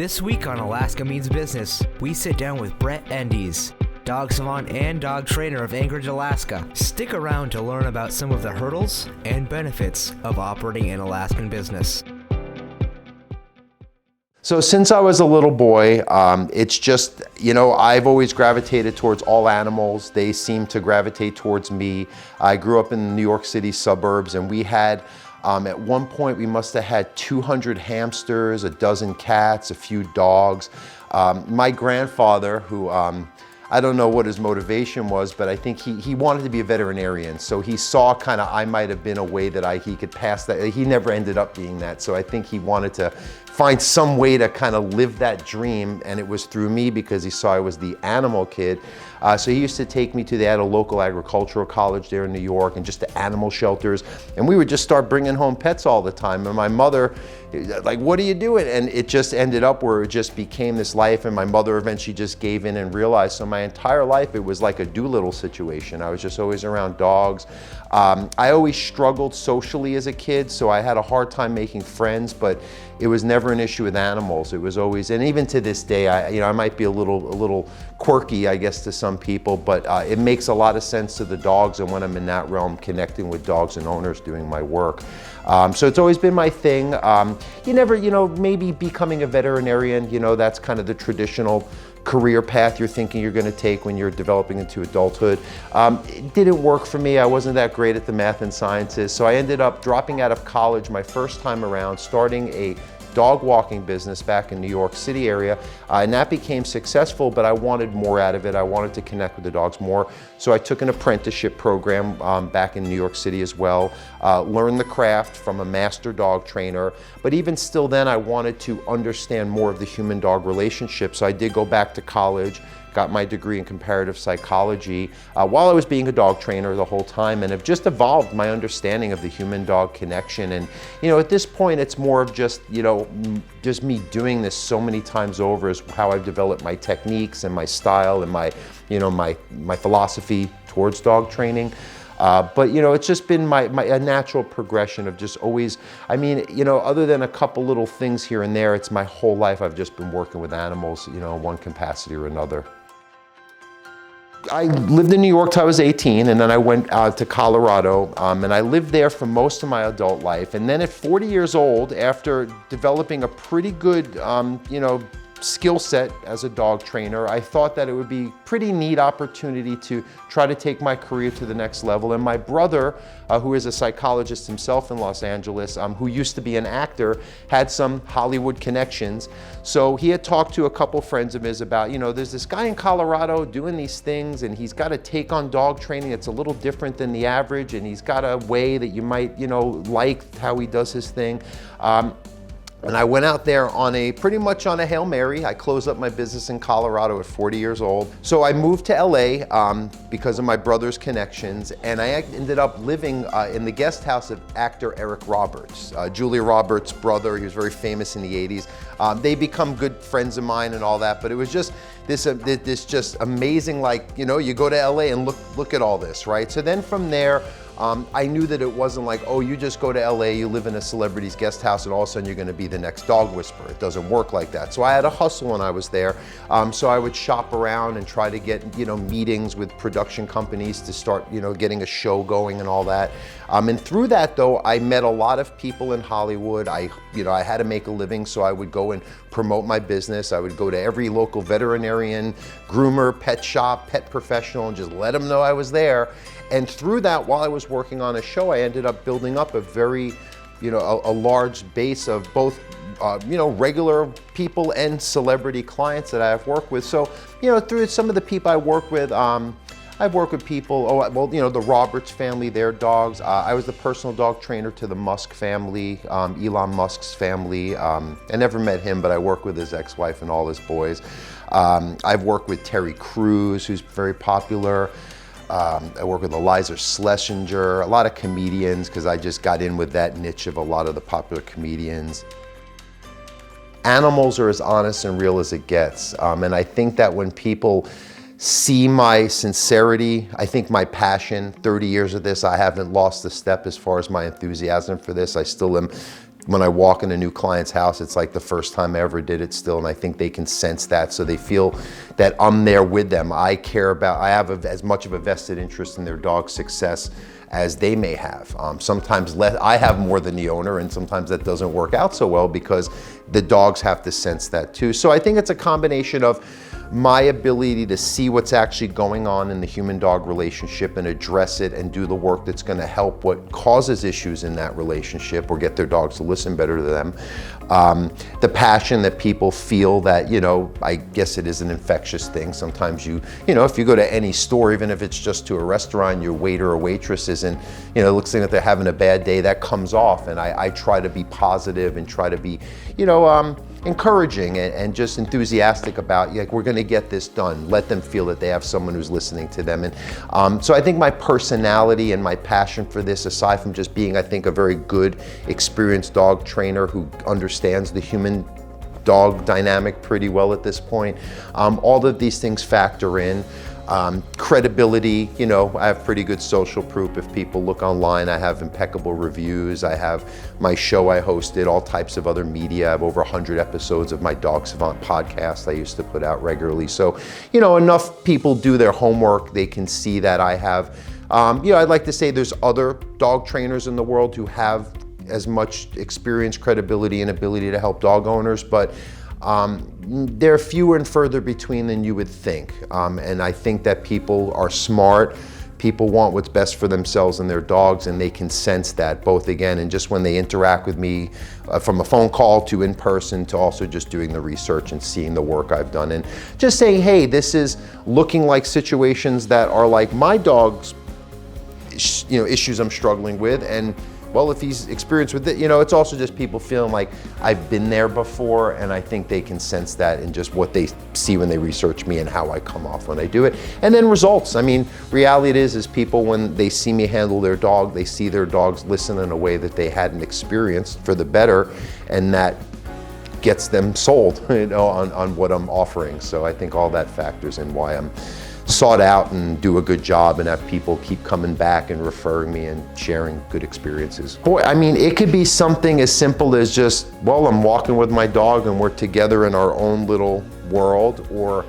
This week on Alaska Means Business, we sit down with Brett Endies, Dog Savant and dog trainer of Anchorage, Alaska. Stick around to learn about some of the hurdles and benefits of operating an Alaskan business. So since I was a little boy, it's just, I've always gravitated towards all animals. They seem to gravitate towards me. I grew up in the New York City suburbs, and we had, at one point, we must have had 200 hamsters, a dozen cats, a few dogs. My grandfather, who I don't know what his motivation was, but I think he wanted to be a veterinarian. So he saw I might have been a way that he could pass that. He never ended up being that. So I think he wanted to find some way to live that dream, and it was through me because he saw I was the animal kid. So he used to take me they had a local agricultural college there in New York, and just to animal shelters, and we would just start bringing home pets all the time. And my mother, like, what are you doing? And it just ended up where it just became this life, and my mother eventually just gave in and realized. So my entire life, it was like a Doolittle situation. I was just always around dogs. I always struggled socially as a kid, so I had a hard time making friends, but it was never an issue with animals. It was always, and even to this day, I might be a little quirky, I guess, to some people, but it makes a lot of sense to the dogs, and when I'm in that realm, connecting with dogs and owners doing my work. So it's always been my thing. You never, maybe becoming a veterinarian, that's kind of the traditional career path you're thinking you're going to take when you're developing into adulthood. It didn't work for me. I wasn't that great at the math and sciences, so I ended up dropping out of college my first time around, starting a dog walking business back in New York City area, and that became successful, but I wanted more out of it. I wanted to connect with the dogs more, so I took an apprenticeship program back in New York City as well, learned the craft from a master dog trainer, but even still then I wanted to understand more of the human-dog relationship, so I did go back to college, got my degree in comparative psychology while I was being a dog trainer the whole time, and have just evolved my understanding of the human-dog connection. And at this point, it's more of just just me doing this so many times over is how I've developed my techniques and my style and my my philosophy towards dog training. But it's just been a natural progression of just always, other than a couple little things here and there, it's my whole life I've just been working with animals, in one capacity or another. I lived in New York till I was 18, and then I went out to Colorado, and I lived there for most of my adult life. And then at 40 years old, after developing a pretty good, skill set as a dog trainer, I thought that it would be a pretty neat opportunity to try to take my career to the next level. And my brother, who is a psychologist himself in Los Angeles, who used to be an actor, had some Hollywood connections. So he had talked to a couple friends of his about, there's this guy in Colorado doing these things, and he's got a take on dog training that's a little different than the average, and he's got a way that you might, like how he does his thing. And I went out there pretty much on a Hail Mary. I closed up my business in Colorado at 40 years old. So I moved to LA because of my brother's connections, and I ended up living in the guest house of actor Eric Roberts, Julia Roberts' brother. He was very famous in the 80s. They become good friends of mine and all that, but it was just this just amazing, you go to LA and look at all this, right? So then from there, I knew that it wasn't like, oh, you just go to LA, you live in a celebrity's guest house, and all of a sudden you're going to be the next dog whisperer. It doesn't work like that. So I had a hustle when I was there. So I would shop around and try to get, meetings with production companies to start, getting a show going and all that. And through that, though, I met a lot of people in Hollywood. I had to make a living, so I would go and promote my business. I would go to every local veterinarian, groomer, pet shop, pet professional, and just let them know I was there. And through that, while I was working on a show, I ended up building up a very, a large base of both, regular people and celebrity clients that I have worked with. So, through some of the people I work with, I've worked with people, the Roberts family, their dogs. I was the personal dog trainer to the Musk family, Elon Musk's family. I never met him, but I worked with his ex-wife and all his boys. I've worked with Terry Crews, who's very popular. I work with Eliza Schlesinger, a lot of comedians, because I just got in with that niche of a lot of the popular comedians. Animals are as honest and real as it gets. And I think that when people see my sincerity, I think my passion, 30 years of this, I haven't lost a step as far as my enthusiasm for this. I still am when I walk in a new client's house, it's like the first time I ever did it still, and I think they can sense that, so they feel that I'm there with them. I have as much of a vested interest in their dog's success as they may have. Sometimes I have more than the owner, and sometimes that doesn't work out so well because the dogs have to sense that too. So I think it's a combination of my ability to see what's actually going on in the human-dog relationship and address it and do the work that's going to help what causes issues in that relationship or get their dogs to listen better to them. The passion that people feel that, I guess it is an infectious thing. Sometimes if you go to any store, even if it's just to a restaurant, your waiter or waitress isn't, looks like they're having a bad day, that comes off. And I try to be positive and try to be, encouraging and just enthusiastic about, we're going to get this done. Let them feel that they have someone who's listening to them. And so I think my personality and my passion for this, aside from just being, I think, a very good, experienced dog trainer who understands the human dog dynamic pretty well at this point, all of these things factor in. Credibility, I have pretty good social proof. If people look online, I have impeccable reviews. I have my show I hosted, all types of other media. I have over 100 episodes of my Dog Savant podcast I used to put out regularly. So, enough people do their homework. They can see that I have, I'd like to say there's other dog trainers in the world who have as much experience, credibility, and ability to help dog owners, but they're fewer and further between than you would think. And I think that people are smart. People want what's best for themselves and their dogs, and they can sense that both, again, and just when they interact with me from a phone call to in person to also just doing the research and seeing the work I've done and just saying, hey, this is looking like situations that are like my dog's, issues I'm struggling with. And well, if he's experienced with it, it's also just people feeling like I've been there before, and I think they can sense that in just what they see when they research me and how I come off when I do it. And then results. I mean, reality is people, when they see me handle their dog, they see their dogs listen in a way that they hadn't experienced for the better, and that gets them sold, on what I'm offering. So I think all that factors in why I'm sought out and do a good job and have people keep coming back and referring me and sharing good experiences. Boy, I mean, it could be something as simple as just, well, I'm walking with my dog and we're together in our own little world, or,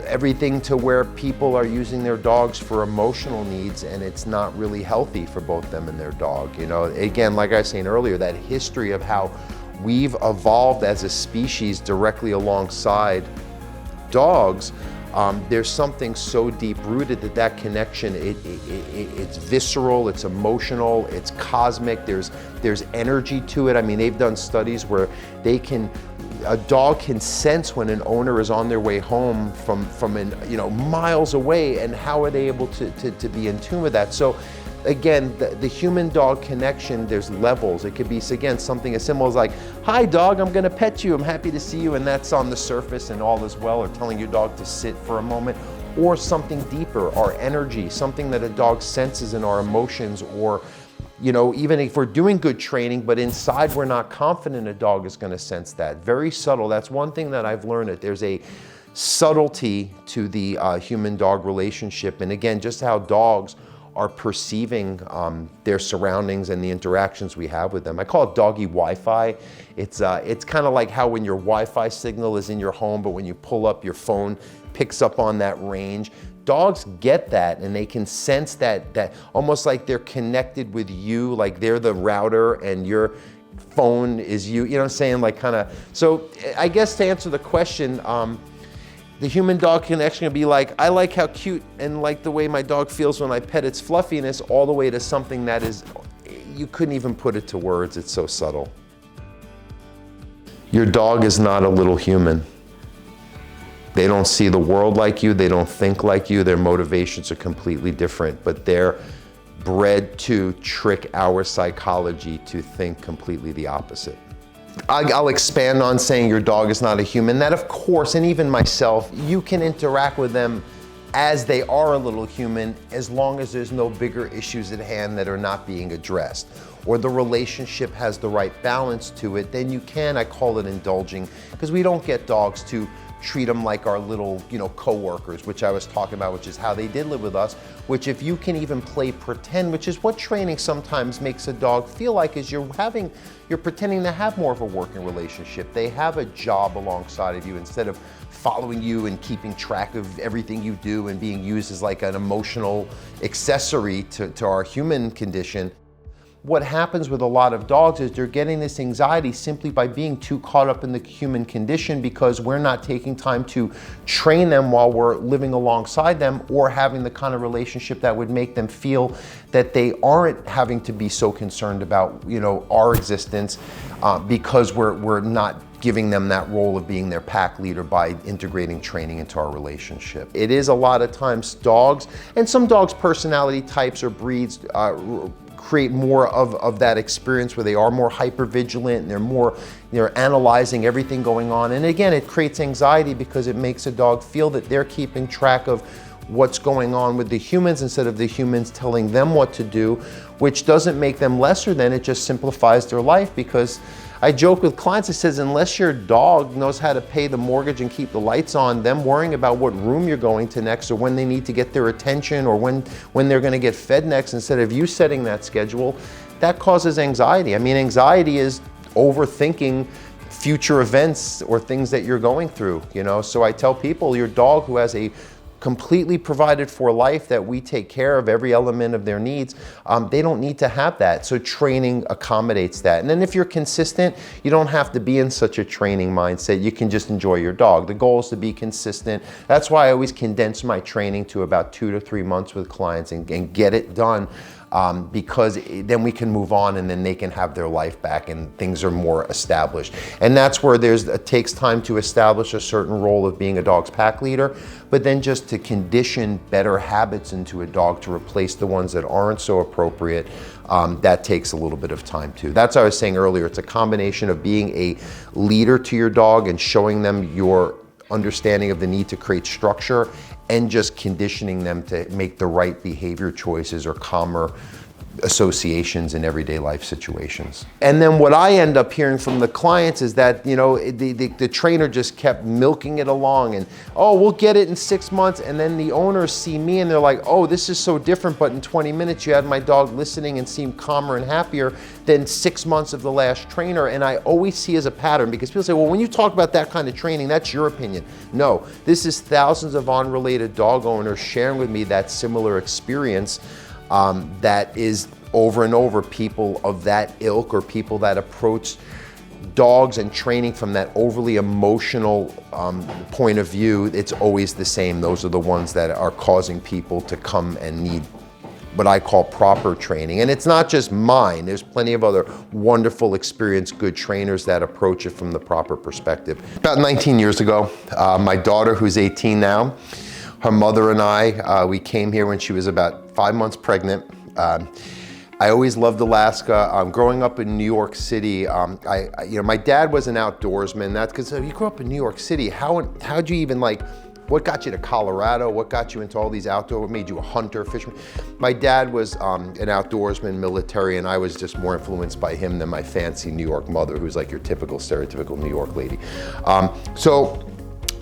everything to where people are using their dogs for emotional needs and it's not really healthy for both them and their dog. Again, like I was saying earlier, that history of how we've evolved as a species directly alongside dogs. There's something so deep-rooted that connection, it's visceral, it's emotional, it's cosmic, there's energy to it. I mean, they've done studies where a dog can sense when an owner is on their way home from miles away, and how are they able to be in tune with that? So again, the human-dog connection, there's levels. It could be, again, something as simple as like, hi dog, I'm gonna pet you, I'm happy to see you, and that's on the surface and all is well, or telling your dog to sit for a moment, or something deeper, our energy, something that a dog senses in our emotions, or even if we're doing good training, but inside we're not confident, a dog is gonna sense that. Very subtle. That's one thing that I've learned, that there's a subtlety to the human-dog relationship, and again, just how dogs are perceiving their surroundings and the interactions we have with them. I call it doggy Wi-Fi. It's kind of like how when your Wi-Fi signal is in your home, but when you pull up, your phone picks up on that range. Dogs get that, and they can sense that almost like they're connected with you, like they're the router and your phone is you. You know what I'm saying? Like kind of. So I guess to answer the question, the human-dog connection can be like, I like how cute and like the way my dog feels when I pet its fluffiness, all the way to something that is, you couldn't even put it to words, it's so subtle. Your dog is not a little human. They don't see the world like you, they don't think like you, their motivations are completely different, but they're bred to trick our psychology to think completely the opposite. I'll expand on saying your dog is not a human. That, of course, and even myself, you can interact with them as they are a little human, as long as there's no bigger issues at hand that are not being addressed. or the relationship has the right balance to it, then you can, I call it indulging, because we don't get dogs to treat them like our little, co-workers, which I was talking about, which is how they did live with us, which if you can even play pretend, which is what training sometimes makes a dog feel like, is you're pretending to have more of a working relationship. They have a job alongside of you instead of following you and keeping track of everything you do and being used as like an emotional accessory to our human condition. What happens with a lot of dogs is they're getting this anxiety simply by being too caught up in the human condition, because we're not taking time to train them while we're living alongside them, or having the kind of relationship that would make them feel that they aren't having to be so concerned about, our existence, because we're not giving them that role of being their pack leader by integrating training into our relationship. It is a lot of times dogs, and some dogs' personality types or breeds create more of that experience where they are more hypervigilant and they're analyzing everything going on. And again, it creates anxiety because it makes a dog feel that they're keeping track of what's going on with the humans instead of the humans telling them what to do, which doesn't make them lesser than, it just simplifies their life. Because I joke with clients, it says, unless your dog knows how to pay the mortgage and keep the lights on, them worrying about what room you're going to next, or when they need to get their attention, or when they're gonna get fed next, instead of you setting that schedule, that causes anxiety. I mean, anxiety is overthinking future events or things that you're going through, So I tell people, your dog who has a completely provided for life, that we take care of every element of their needs, they don't need to have that. So training accommodates that. And then if you're consistent, you don't have to be in such a training mindset. You can just enjoy your dog. The goal is to be consistent. That's why I always condense my training to about 2 to 3 months with clients and get it done. Because then we can move on, and then they can have their life back and things are more established. And that's where it takes time to establish a certain role of being a dog's pack leader, but then just to condition better habits into a dog to replace the ones that aren't so appropriate, that takes a little bit of time too. That's what I was saying earlier. It's a combination of being a leader to your dog and showing them your understanding of the need to create structure, and just conditioning them to make the right behavior choices or calmer associations in everyday life situations. And then what I end up hearing from the clients is that, the trainer just kept milking it along, and, oh, we'll get it in 6 months. And then the owners see me and they're like, oh, this is so different, but in 20 minutes you had my dog listening and seemed calmer and happier than 6 months of the last trainer. And I always see as a pattern, because people say, well, when you talk about that kind of training, that's your opinion. No, this is thousands of unrelated dog owners sharing with me that similar experience. That is over and over people of that ilk, or people that approach dogs and training from that overly emotional point of view. It's always the same. Those are the ones that are causing people to come and need what I call proper training. And it's not just mine. There's plenty of other wonderful, experienced, good trainers that approach it from the proper perspective. About 19 years ago, my daughter, who's 18 now, her mother and I, we came here when she was about 5 months pregnant. I always loved Alaska. Growing up in New York City, my dad was an outdoorsman. That's because you grew up in New York City. How'd you even what got you to Colorado? What got you into all these outdoor? What made you a hunter, fisherman? My dad was an outdoorsman, military, and I was just more influenced by him than my fancy New York mother, who's like your typical, stereotypical New York lady. So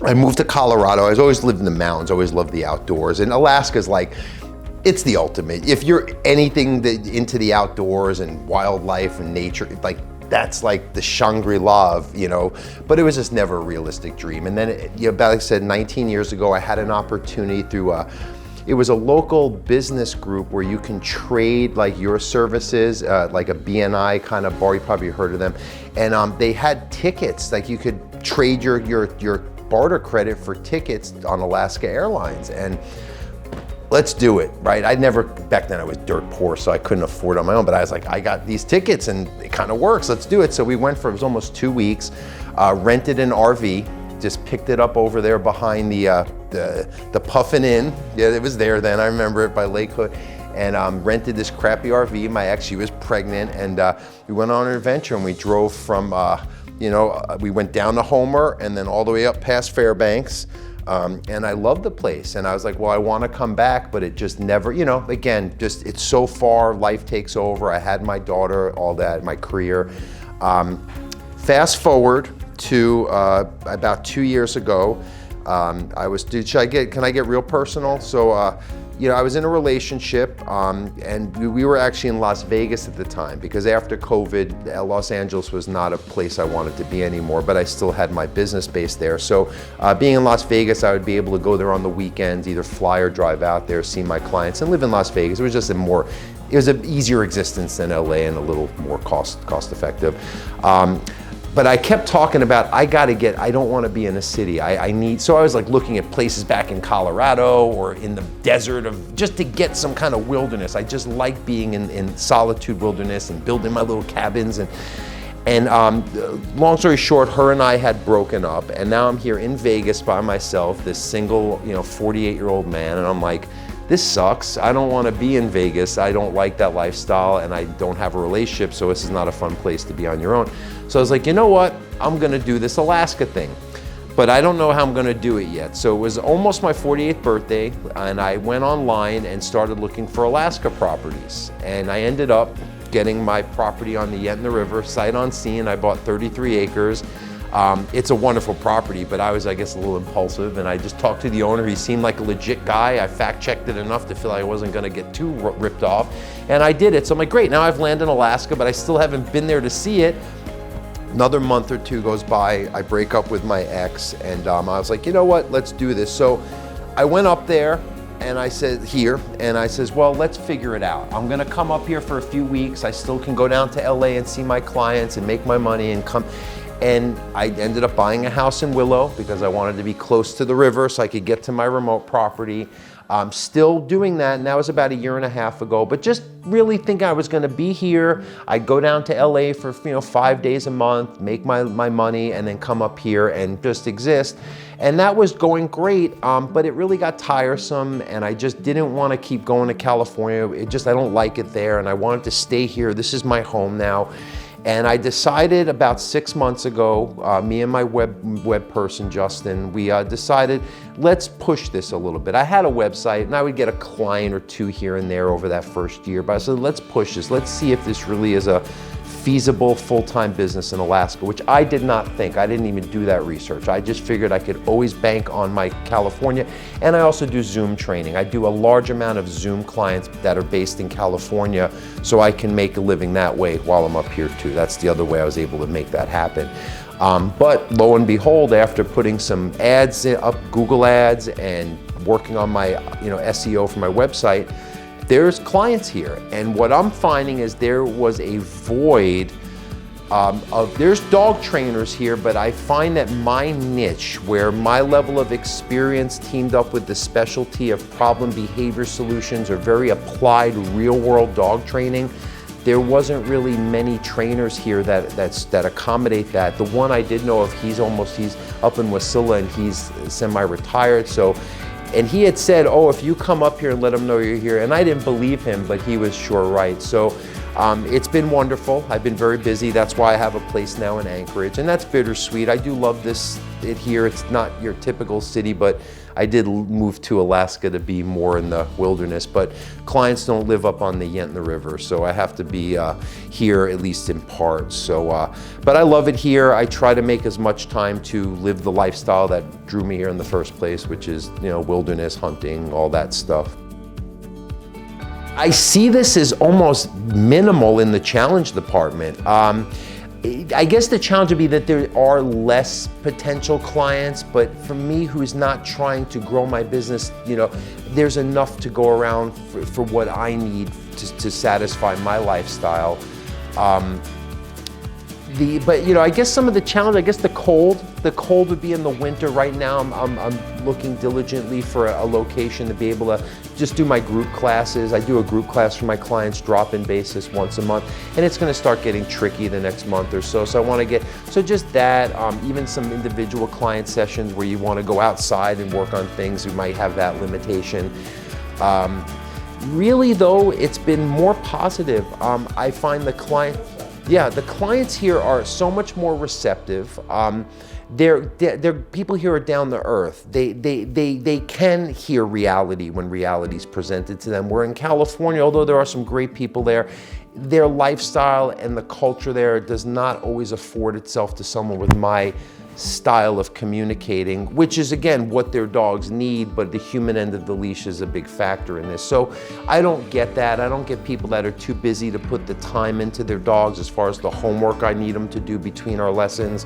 I moved to Colorado. I always lived in the mountains, always loved the outdoors. And Alaska's it's the ultimate. If you're anything into the outdoors and wildlife and nature, that's like the Shangri-La of, but it was just never a realistic dream. And then, about, I said, 19 years ago, I had an opportunity through it was a local business group where you can trade your services, like a BNI kind of bar. You probably heard of them. And they had tickets, you could trade your barter credit for tickets on Alaska Airlines. And let's do it, right? Back then I was dirt poor, so I couldn't afford it on my own, but I was like, I got these tickets and it kind of works, let's do it. So we went it was almost 2 weeks, rented an RV, just picked it up over there behind the Puffin Inn. Yeah, it was there then, I remember it, by Lake Hood. And rented this crappy RV. My ex, she was pregnant, and we went on an adventure, and we drove from, we went down to Homer and then all the way up past Fairbanks. And I love the place. And I was like, well, I want to come back, but it just never, again, just it's so far, life takes over. I had my daughter, all that, my career. Fast forward to about 2 years ago, can I get real personal? So, I was in a relationship, and we were actually in Las Vegas at the time, because after COVID, Los Angeles was not a place I wanted to be anymore, but I still had my business base there. So being in Las Vegas, I would be able to go there on the weekends, either fly or drive out there, see my clients, and live in Las Vegas. It was just it was an easier existence than LA and a little more cost effective. But I kept talking about, I don't want to be in a city. So I was like looking at places back in Colorado or in the desert just to get some kind of wilderness. I just like being in solitude wilderness and building my little cabins. And long story short, her and I had broken up, and now I'm here in Vegas by myself, this single, 48-year-old man, and I'm like, this sucks. I don't want to be in Vegas. I don't like that lifestyle, and I don't have a relationship, so this is not a fun place to be on your own. So I was like, you know what? I'm gonna do this Alaska thing, but I don't know how I'm gonna do it yet. So it was almost my 48th birthday, and I went online and started looking for Alaska properties. And I ended up getting my property on the Yentna River, sight unseen. I bought 33 acres. It's a wonderful property, but I was, I guess, a little impulsive, and I just talked to the owner. He seemed like a legit guy. I fact-checked it enough to feel like I wasn't gonna get too ripped off, and I did it. So I'm like, great, now I've landed in Alaska, but I still haven't been there to see it. Another month or two goes by, I break up with my ex, and I was like, you know what, let's do this. So I went up there, and I said, well, let's figure it out. I'm gonna come up here for a few weeks. I still can go down to LA and see my clients and make my money and come. And I ended up buying a house in Willow because I wanted to be close to the river so I could get to my remote property. Still doing that, and that was about 1.5 years ago, but just really thinking I was gonna be here. I'd go down to LA for 5 days a month, make my money, and then come up here and just exist. And that was going great, but it really got tiresome, and I just didn't wanna keep going to California. I don't like it there, and I wanted to stay here. This is my home now. And I decided about 6 months ago, me and my web person, Justin, we decided, let's push this a little bit. I had a website, and I would get a client or two here and there over that first year, but I said, let's push this. Let's see if this really is a feasible full-time business in Alaska, which I did not think. I didn't even do that research. I just figured I could always bank on my California, and I also do Zoom training. I do a large amount of Zoom clients that are based in California, so I can make a living that way while I'm up here too. That's the other way I was able to make that happen. But lo and behold, after putting some ads up, Google ads, and working on my SEO for my website, there's clients here. And what I'm finding is there was a void there's dog trainers here, but I find that my niche, where my level of experience teamed up with the specialty of problem behavior solutions or very applied real world dog training, there wasn't really many trainers here that accommodate that. The one I did know of, he's up in Wasilla, and he's semi-retired. And he had said, oh, if you come up here and let them know you're here. And I didn't believe him, but he was sure right. So it's been wonderful. I've been very busy. That's why I have a place now in Anchorage. And that's bittersweet. I do love it here. It's not your typical city, but I did move to Alaska to be more in the wilderness. But clients don't live up on the Yentna River, so I have to be here, at least in part. But I love it here. I try to make as much time to live the lifestyle that drew me here in the first place, which is wilderness, hunting, all that stuff. I see this as almost minimal in the challenge department. I guess the challenge would be that there are less potential clients, but for me, who's not trying to grow my business, there's enough to go around for what I need to satisfy my lifestyle. I guess some of the challenge, the cold would be in the winter. Right now, I'm looking diligently for a location to be able to just do my group classes. I do a group class for my clients, drop-in basis once a month, and it's gonna start getting tricky the next month or so. So I wanna just that, even some individual client sessions where you wanna go outside and work on things, you might have that limitation. Really though, it's been more positive. I find the client, Yeah, the clients here are so much more receptive. They're people here are down to earth. They can hear reality when reality is presented to them. We're in California, although there are some great people there, their lifestyle and the culture there does not always afford itself to someone with my style of communicating, which is again what their dogs need, but the human end of the leash is a big factor in this. So I don't get that. I don't get people that are too busy to put the time into their dogs as far as the homework I need them to do between our lessons.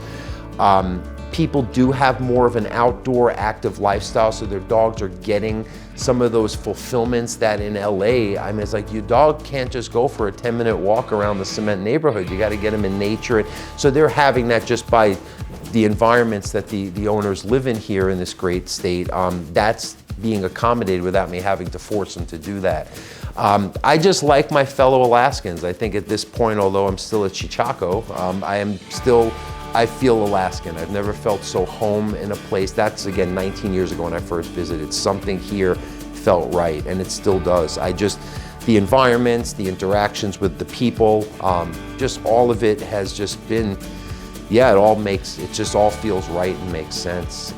People do have more of an outdoor active lifestyle, so their dogs are getting some of those fulfillments that in LA, I mean, it's like your dog can't just go for a 10-minute walk around the cement neighborhood. You got to get them in nature. So they're having that just by the environments that the owners live in here in this great state. That's being accommodated without me having to force them to do that. I just like my fellow Alaskans. I think at this point, although I'm still a Chichaco, I feel Alaskan. I've never felt so home in a place. That's again 19 years ago when I first visited. Something here felt right, and it still does. The environments, the interactions with the people, just all of it has just been, yeah, it just all feels right and makes sense.